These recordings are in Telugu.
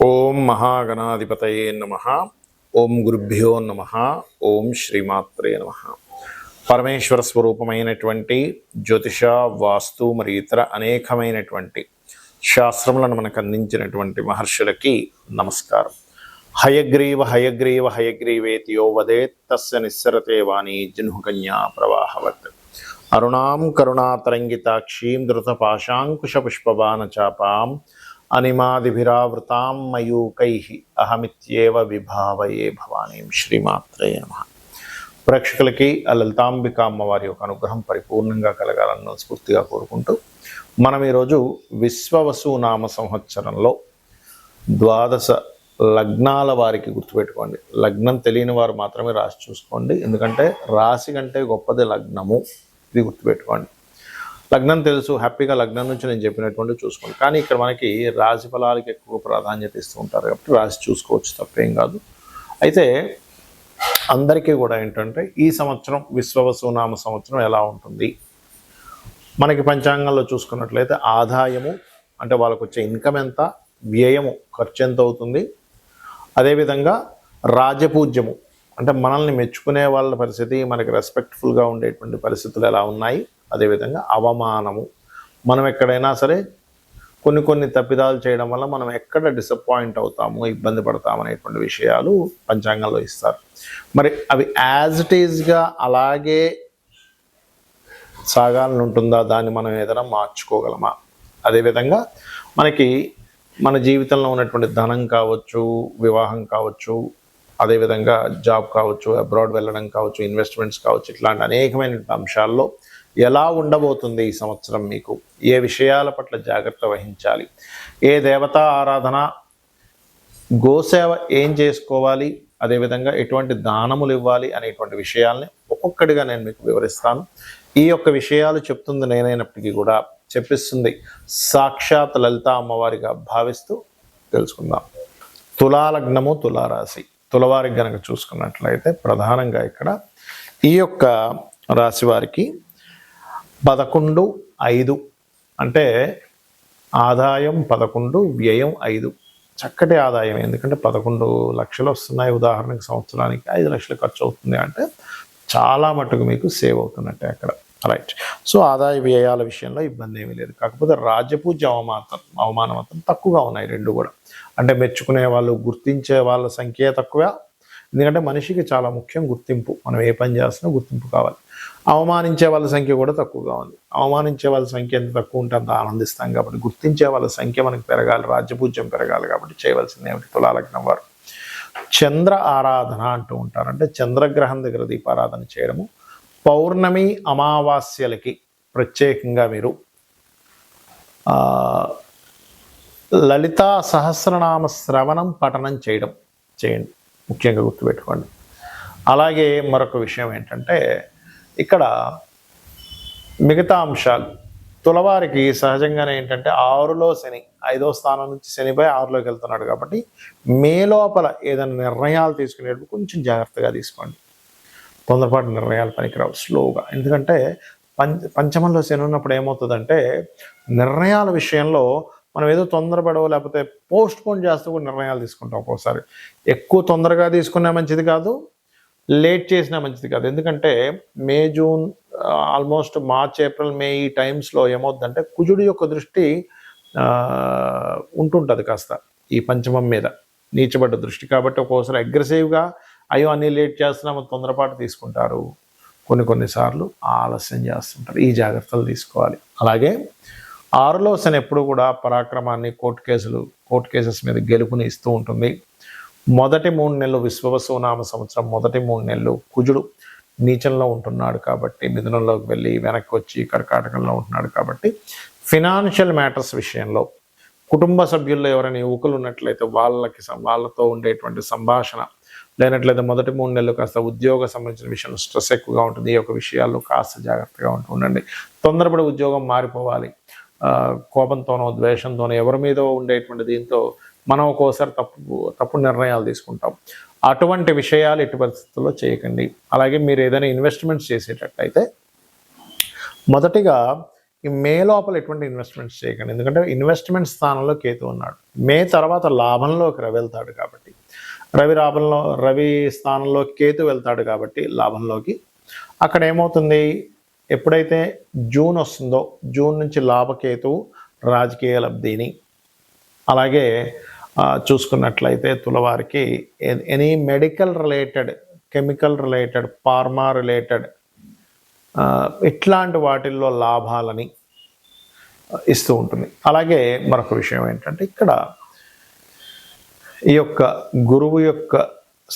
ఓం మహాగణాధిపతయే నమః. ఓం గురుభ్యో నమః. ఓం శ్రీమాత్రే నమః. పరమేశ్వర స్వరూపమైనటువంటి జ్యోతిష, వాస్తు మరియు ఇతర అనేకమైనటువంటి శాస్త్రములను మనకు అందించినటువంటి మహర్షులకి నమస్కారం. హయగ్రీవ హయగ్రీవ హయగ్రీవేతి యో వదేత్ తస్య నిస్సరతే వాణి జహ్నుకన్యా ప్రవాహవత్. అరుణాం కరుణాతరంగితాక్షీం ధృతపాశాంకుశపుష్పబాణచాపాం అనిమాదిభిరావృతాం మయూకైః అహమిత్యేవ విభావయే భవానీం. శ్రీమాత్రే నమః. ప్రేక్షకులకి ఆ లలితాంబిక అమ్మవారి యొక్క అనుగ్రహం పరిపూర్ణంగా కలగాలని స్ఫూర్తిగా కోరుకుంటూ మనం ఈరోజు విశ్వవసు నామ సంవత్సరంలో ద్వాదశ లగ్నాల వారికి గుర్తుపెట్టుకోండి. లగ్నం తెలియని వారు మాత్రమే రాశి చూసుకోండి, ఎందుకంటే రాశి కంటే గొప్పది లగ్నము. ఇది గుర్తుపెట్టుకోండి. లగ్నం తెలుసు, హ్యాపీగా లగ్నం నుంచి నేను చెప్పినటువంటి చూసుకోండి. కానీ ఇక్కడ మనకి రాశి ఫలాలకి ఎక్కువ ప్రాధాన్యత ఇస్తూ ఉంటారు కాబట్టి రాశి చూసుకోవచ్చు, తప్పేం కాదు. అయితే అందరికీ కూడా ఏంటంటే ఈ సంవత్సరం విశ్వవసు నామ సంవత్సరం ఎలా ఉంటుంది, మనకి పంచాంగంలో చూసుకున్నట్లయితే ఆదాయము అంటే వాళ్ళకు వచ్చే ఇన్కమ్ ఎంత, వ్యయము ఖర్చు ఎంత అవుతుంది, అదేవిధంగా రాజపూజ్యము అంటే మనల్ని మెచ్చుకునే వాళ్ళ పరిస్థితి, మనకి రెస్పెక్ట్ఫుల్గా ఉండేటువంటి పరిస్థితులు ఎలా ఉన్నాయి, అదేవిధంగా అవమానము, మనం ఎక్కడైనా సరే కొన్ని తప్పిదాలు చేయడం వల్ల మనం ఎక్కడ డిసప్పాయింట్ అవుతాము, ఇబ్బంది పడతాము అనేటువంటి విషయాలు పంచాంగంలో ఇస్తారు. మరి అవి యాజ్ ఇట్ ఈజ్గా అలాగే సాగాలని ఉంటుందా, దాన్ని మనం ఏదైనా మార్చుకోగలమా, అదేవిధంగా మనకి మన జీవితంలో ఉన్నటువంటి ధనం కావచ్చు, వివాహం కావచ్చు, అదేవిధంగా జాబ్ కావచ్చు, అబ్రాడ్ వెళ్ళడం కావచ్చు, ఇన్వెస్ట్మెంట్స్ కావచ్చు, ఇట్లాంటి అనేకమైన అంశాల్లో ఎలా ఉండబోతుంది ఈ సంవత్సరం, మీకు ఏ విషయాల పట్ల జాగ్రత్త వహించాలి, ఏ దేవతా ఆరాధన, గోసేవ ఏం చేసుకోవాలి, అదేవిధంగా ఎటువంటి దానములు ఇవ్వాలి అనేటువంటి విషయాల్ని ఒక్కొక్కటిగా నేను మీకు వివరిస్తాను. ఈ యొక్క విషయాలు చెప్తుంది నేనైనప్పటికీ కూడా చెప్పిస్తుంది సాక్షాత్ లలిత అమ్మవారిగా భావిస్తూ తెలుసుకుందాం. తులాలగ్నము, తులారాశి, తులవారికి కనుక చూసుకున్నట్లయితే ప్రధానంగా ఇక్కడ ఈ యొక్క రాశి వారికి 11-5 అంటే ఆదాయం 11, వ్యయం 5. చక్కటి ఆదాయం, ఎందుకంటే 11 లక్షలు వస్తున్నాయి ఉదాహరణకి, సంవత్సరానికి 5 లక్షలు ఖర్చు అవుతుంది అంటే చాలా మటుకు మీకు సేవ్ అవుతున్నట్టే అక్కడ, రైట్. సో ఆదాయ వ్యయాల విషయంలో ఇబ్బంది ఏమీ లేదు. కాకపోతే రాజపూజ్య అవమానం మాత్రం తక్కువగా ఉన్నాయి రెండు కూడా. అంటే మెచ్చుకునే వాళ్ళు, గుర్తించే వాళ్ళ సంఖ్య తక్కువ, ఎందుకంటే మనిషికి చాలా ముఖ్యం గుర్తింపు. మనం ఏ పని చేస్తున్నా గుర్తింపు కావాలి. అవమానించే వాళ్ళ సంఖ్య కూడా తక్కువగా ఉంది. అవమానించే వాళ్ళ సంఖ్య ఎంత తక్కువ ఉంటే అంత ఆనందిస్తాం కాబట్టి గుర్తించే వాళ్ళ సంఖ్య మనకు పెరగాలి, రాజ్యపూజ్యం పెరగాలి. కాబట్టి చేయవలసింది ఏమిటి, తులాలగ్నం వారు చంద్ర ఆరాధన అంటూ ఉంటారు. అంటే చంద్రగ్రహం దగ్గర దీపారాధన చేయడము, పౌర్ణమి అమావాస్యలకి ప్రత్యేకంగా మీరు లలితా సహస్రనామ శ్రవణం పఠనం చేయండి, ముఖ్యంగా గుర్తుపెట్టుకోండి. అలాగే మరొక విషయం ఏంటంటే ఇక్కడ మిగతా అంశాలు తులవారికి సహజంగానే ఏంటంటే 6లో శని, 5వ స్థానం నుంచి శనిపై 6లోకి వెళ్తున్నాడు కాబట్టి మే లోపల ఏదైనా నిర్ణయాలు తీసుకునేటప్పుడు కొంచెం జాగ్రత్తగా తీసుకోండి. తొందరపాటు నిర్ణయాలు పనికిరావు, స్లోగా. ఎందుకంటే పంచమంలో శని ఉన్నప్పుడు ఏమవుతుందంటే నిర్ణయాల విషయంలో మనం ఏదో తొందరపడవో లేకపోతే పోస్ట్ పోన్ చేస్తూ కూడా నిర్ణయాలు తీసుకుంటాం. ఒక్కోసారి ఎక్కువ తొందరగా తీసుకున్నా మంచిది కాదు, లేట్ చేసినా మంచిది కాదు. ఎందుకంటే మే, జూన్, ఆల్మోస్ట్ మార్చ్, ఏప్రిల్, మే ఈ టైమ్స్లో ఏమవుతుందంటే కుజుడి యొక్క దృష్టి ఉంటుంటుంది కాస్త ఈ పంచమం మీద, నీచబడ్డ దృష్టి. కాబట్టి ఒక్కోసారి అగ్రెసివ్గా అయ్యో అన్నీ లేట్ చేస్తున్నాము తొందరపాటు తీసుకుంటారు, కొన్నిసార్లు ఆలస్యం చేస్తుంటారు. ఈ జాగ్రత్తలు తీసుకోవాలి. అలాగే 6లో శని ఎప్పుడు కూడా పరాక్రమాన్ని, కోర్టు కేసెస్ మీద గెలుపుని ఇస్తూ ఉంటుంది. మొదటి 3 నెలలు విశ్వవసు నామ సంవత్సరం మొదటి 3 నెలలు కుజుడు నీచంలో ఉంటున్నాడు కాబట్టి, మిథునంలోకి వెళ్ళి వెనక్కి వచ్చి కర్కాటకంలో ఉంటున్నాడు కాబట్టి ఫినాన్షియల్ మ్యాటర్స్ విషయంలో కుటుంబ సభ్యుల్లో ఎవరైనా యువకులు ఉన్నట్లయితే వాళ్ళతో ఉండేటువంటి సంభాషణ లేనట్లయితే మొదటి 3 నెలలు కాస్త ఉద్యోగ సంబంధించిన విషయంలో స్ట్రెస్ ఎక్కువగా ఉంటుంది. ఈ యొక్క విషయాల్లో కాస్త జాగ్రత్తగా ఉండండి. తొందరపడి ఉద్యోగం మారిపోవాలి, కోపంతోనో ద్వేషంతోనో ఎవరి మీద ఉండేటువంటి దీంతో మనం ఒక్కోసారి తప్పు నిర్ణయాలు తీసుకుంటాం. అటువంటి విషయాలు ఎట్టి పరిస్థితుల్లో చేయకండి. అలాగే మీరు ఏదైనా ఇన్వెస్ట్మెంట్స్ చేసేటట్టయితే మొదటిగా ఈ మే లోపల ఎటువంటి ఇన్వెస్ట్మెంట్స్ చేయకండి. ఎందుకంటే ఇన్వెస్ట్మెంట్ స్థానంలో కేతు ఉన్నాడు. మే తర్వాత లాభంలోకి రవి వెళ్తాడు కాబట్టి, రవి స్థానంలో కేతు వెళ్తాడు కాబట్టి లాభంలోకి అక్కడ ఏమవుతుంది, ఎప్పుడైతే జూన్ వస్తుందో జూన్ నుంచి లాభకేతువు రాజకీయ లబ్ధిని, అలాగే చూసుకున్నట్లయితే తులవారికి any medical related, chemical related, pharma related ఇట్లాంటి వాటిల్లో లాభాలని ఇస్తూ ఉంటుంది. అలాగే మరొక విషయం ఏంటంటే ఇక్కడ ఈ యొక్క గురువు యొక్క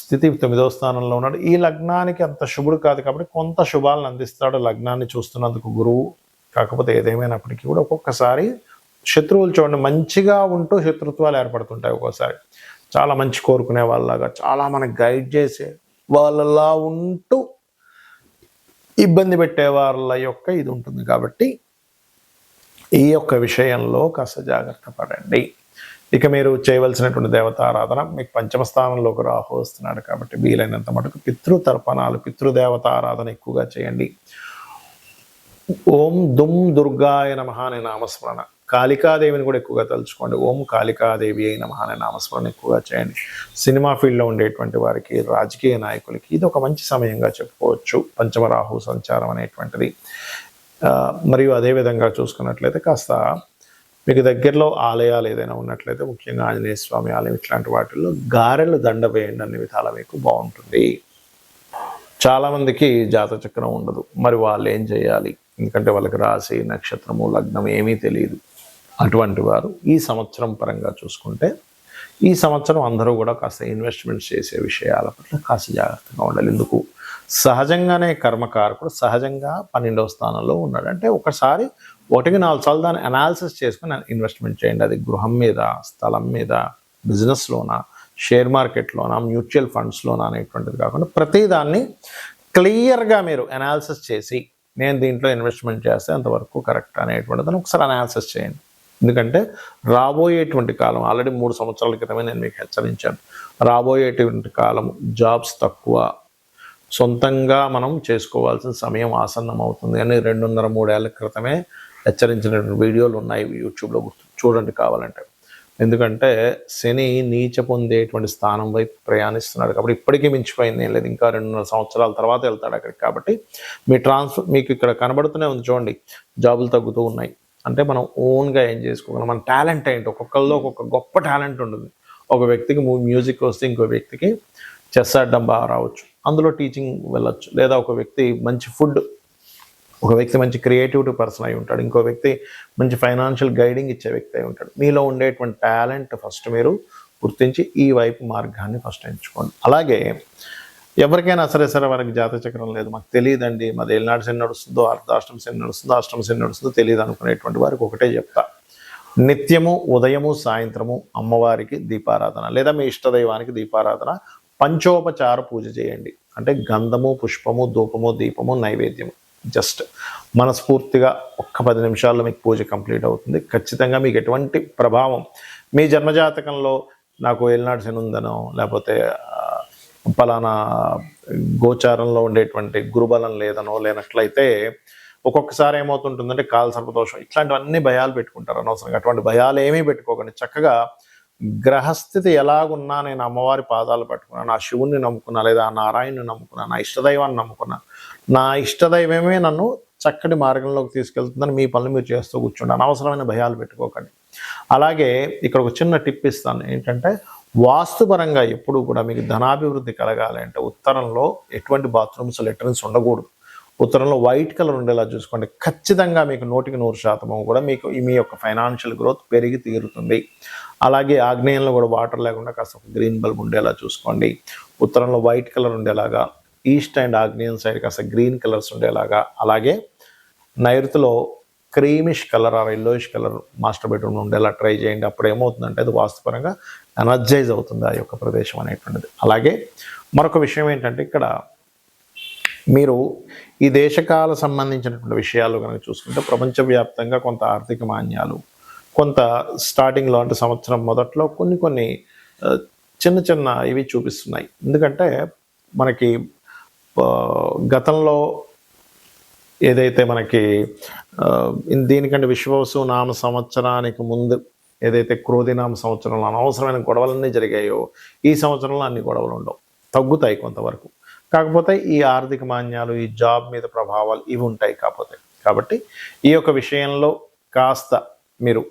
స్థితి 9వ స్థానంలో ఉన్నాడు. ఈ లగ్నానికి అంత శుభుడు కాదు కాబట్టి కొంత శుభాలను అందిస్తాడు లగ్నాన్ని చూస్తున్నందుకు గురువు. కాకపోతే ఏదేమైనప్పటికీ కూడా ఒక్కొక్కసారి శత్రువులు చూడండి మంచిగా ఉంటూ శత్రుత్వాలు ఏర్పడుతుంటాయి. ఒక్కోసారి చాలా మంచి కోరుకునే వాళ్ళలాగా, చాలా మనకి గైడ్ చేసే వాళ్ళలా ఉంటూ ఇబ్బంది పెట్టే వాళ్ళ యొక్క ఇది ఉంటుంది. కాబట్టి ఈ యొక్క విషయంలో కాస్త జాగ్రత్త పడండి. ఇక మీరు చేయవలసినటువంటి దేవతారాధన, మీకు పంచమ స్థానంలోకి రాహు వస్తున్నాడు కాబట్టి వీలైనంత మటుకు పితృతర్పణాలు, పితృదేవత ఆరాధన ఎక్కువగా చేయండి. ఓం దుమ్ దుర్గాయ నమః అనే నామస్మరణ, కాళికాదేవిని కూడా ఎక్కువగా తలుచుకోండి. ఓం కాళికాదేవి అయి నమః అనే నామస్మరణ ఎక్కువగా చేయండి. సినిమా ఫీల్డ్లో ఉండేటువంటి వారికి, రాజకీయ నాయకులకి ఇది ఒక మంచి సమయంగా చెప్పుకోవచ్చు, పంచమ రాహు సంచారం అనేటువంటిది. మరియు అదేవిధంగా చూసుకున్నట్లయితే కాస్త మీకు దగ్గరలో ఆలయాలు ఏదైనా ఉన్నట్లయితే, ముఖ్యంగా ఆంజనేయ స్వామి ఆలయం ఇట్లాంటి వాటిల్లో గారెలు దండ వేయండి, అన్ని విధాలా మీకు బాగుంటుంది. చాలామందికి జాతచక్రం ఉండదు, మరి వాళ్ళు ఏం చేయాలి? ఎందుకంటే వాళ్ళకి రాశి, నక్షత్రము, లగ్నం ఏమీ తెలియదు. అటువంటి వారు ఈ సంవత్సరం పరంగా చూసుకుంటే, ఈ సంవత్సరం అందరూ కూడా కాస్త ఇన్వెస్ట్మెంట్స్ చేసే విషయాల పట్ల కాస్త జాగ్రత్తగా ఉండాలి. ఎందుకు? సహజంగానే కర్మకారకుడు సహజంగా 12వ స్థానంలో ఉన్నాడు. అంటే ఒకసారి 1-4 సార్లు దాన్ని అనాలిసిస్ చేసుకుని ఇన్వెస్ట్మెంట్ చేయండి. అది గృహం మీద, స్థలం మీద, బిజినెస్లోనా, షేర్ మార్కెట్లోనా, మ్యూచువల్ ఫండ్స్లోనా అనేటువంటిది కాకుండా ప్రతిదాన్ని క్లియర్గా మీరు అనాలిసిస్ చేసి, నేను దీంట్లో ఇన్వెస్ట్మెంట్ చేస్తే అంతవరకు కరెక్ట్ అనేటువంటిదని ఒకసారి అనాలిసిస్ చేయండి. ఎందుకంటే రాబోయేటువంటి కాలం, ఆల్రెడీ 3 సంవత్సరాల క్రితమే నేను మీకు హెచ్చరించాను, రాబోయేటువంటి కాలం జాబ్స్ తక్కువ, సొంతంగా మనం చేసుకోవాల్సిన సమయం ఆసన్నం అవుతుంది అని 2.5-3 ఏళ్ల క్రితమే హెచ్చరించినటువంటి వీడియోలు ఉన్నాయి యూట్యూబ్లో, చూడండి కావాలంటే. ఎందుకంటే శని నీచ పొందేటువంటి స్థానం వైపు ప్రయాణిస్తున్నాడు కాబట్టి ఇప్పటికీ మించిపోయింది ఏం లేదు, ఇంకా 2.5 సంవత్సరాల తర్వాత వెళ్తాడు అక్కడికి. కాబట్టి మీకు ఇక్కడ కనబడుతూనే ఉంది చూడండి, జాబులు తగ్గుతూ ఉన్నాయి. అంటే మనం ఓన్గా ఏం చేసుకోగలం, మన టాలెంట్ ఏంటి, ఒక్కొక్కరిలో ఒక్కొక్క గొప్ప టాలెంట్ ఉంటుంది. ఒక వ్యక్తికి మ్యూజిక్ వస్తే ఇంకో వ్యక్తికి చెస్ ఆడడం బాగా రావచ్చు, అందులో టీచింగ్ వెళ్ళొచ్చు. లేదా ఒక వ్యక్తి మంచి ఫుడ్, ఒక వ్యక్తి మంచి క్రియేటివిటీ పర్సన్ అయి ఉంటాడు, ఇంకో వ్యక్తి మంచి ఫైనాన్షియల్ గైడింగ్ ఇచ్చే వ్యక్తి అయి ఉంటాడు. మీలో ఉండేటువంటి టాలెంట్ ఫస్ట్ మీరు గుర్తించి ఈ వైపు మార్గాన్ని ఫస్ట్ ఎంచుకోండి. అలాగే ఎవరికైనా సరే వారికి జాతచక్రం లేదు, మాకు తెలియదండి, మాది ఏలినాడు శని నడుస్తుందో, అర్ధాష్టమ శని నడుస్తుందో, అష్టమ శని నడుస్తుందో తెలియదు అనుకునేటువంటి వారికి ఒకటే చెప్తా, నిత్యము ఉదయము సాయంత్రము అమ్మవారికి దీపారాధన లేదా మీ ఇష్టదైవానికి దీపారాధన, పంచోపచార పూజ చేయండి. అంటే గంధము, పుష్పము, ధూపము, దీపము, నైవేద్యము. జస్ట్ మనస్ఫూర్తిగా ఒక్క 10 నిమిషాల్లో మీకు పూజ కంప్లీట్ అవుతుంది. ఖచ్చితంగా మీకు ఎటువంటి ప్రభావం, మీ జన్మజాతకంలో నాకు ఏలినాడు శని ఉందనో, లేకపోతే పలానా గోచారంలో ఉండేటువంటి గురుబలం లేదనో, లేనట్లయితే ఒక్కొక్కసారి ఏమవుతుంటుందంటే కాల సర్పదోషం, ఇట్లాంటివన్నీ భయాలు పెట్టుకుంటారు అనవసరంగా. అటువంటి భయాలు ఏమీ పెట్టుకోకండి. చక్కగా గ్రహస్థితి ఎలాగున్నా నేను అమ్మవారి పాదాలు పట్టుకున్నా, నా శివుణ్ణి నమ్ముకున్నా, లేదా నారాయణ్ని నమ్ముకున్నా, నా ఇష్టదైవాన్ని నమ్ముకున్నా, నా ఇష్టదైవమే నన్ను చక్కటి మార్గంలోకి తీసుకెళ్తుందని మీ పనులు మీరు చేస్తూ కూర్చోండి. అనవసరమైన భయాలు పెట్టుకోకండి. అలాగే ఇక్కడ ఒక చిన్న టిప్ ఇస్తాను, ఏంటంటే వాస్తుపరంగా ఎప్పుడు కూడా మీకు ధనాభివృద్ధి కలగాలి అంటే ఉత్తరంలో ఎటువంటి బాత్రూమ్స్, లెటరిన్స్ ఉండకూడదు. ఉత్తరంలో వైట్ కలర్ ఉండేలా చూసుకోండి. ఖచ్చితంగా మీకు 100% కూడా మీకు మీ యొక్క ఫైనాన్షియల్ గ్రోత్ పెరిగి తీరుతుంది. అలాగే ఆగ్నేయంలో కూడా వాటర్ లేకుండా కాస్త ఒక గ్రీన్ బల్బ్ ఉండేలా చూసుకోండి. ఉత్తరంలో వైట్ కలర్ ఉండేలాగా, ఈస్ట్ అండ్ ఆగ్నేయం సైడ్ కాస్త గ్రీన్ కలర్స్ ఉండేలాగా, అలాగే నైరుతిలో creamish colour or yellowish colour master bedroom ఉండేలా ట్రై చేయండి. అప్పుడు ఏమవుతుందంటే అది వాస్తుపరంగా ఎనర్జైజ్ అవుతుంది ఆ యొక్క ప్రదేశం అనేటువంటిది. అలాగే మరొక విషయం ఏంటంటే ఇక్కడ మీరు ఈ దేశకాల సంబంధించినటువంటి విషయాలు కనుక చూసుకుంటే ప్రపంచవ్యాప్తంగా కొంత ఆర్థిక మాన్యాలు, కొంత స్టార్టింగ్లో అంటే సంవత్సరం మొదట్లో కొన్ని చిన్న ఇవి చూపిస్తున్నాయి. ఎందుకంటే మనకి గతంలో ఏదైతే మనకి దీనికంటే విశ్వవసు నామ సంవత్సరానికి ముందు ఏదైతే క్రోధినామ సంవత్సరంలో అనవసరమైన గొడవలన్నీ జరిగాయో, ఈ సంవత్సరంలో అన్ని గొడవలు ఉండవు, తగ్గుతాయి కొంతవరకు. కాకపోతే ఈ ఆర్థిక మాన్యాలు, ఈ జాబ్ మీద ప్రభావాలు ఇవి ఉంటాయి కాకపోతే. కాబట్టి ఈ యొక్క విషయంలో కాస్త మీరు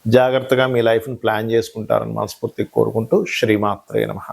జాగ్రత్తగా మీ లైఫ్ని ప్లాన్ చేసుకుంటారని మనస్ఫూర్తిగా కోరుకుంటూ శ్రీమాత్రే నమః.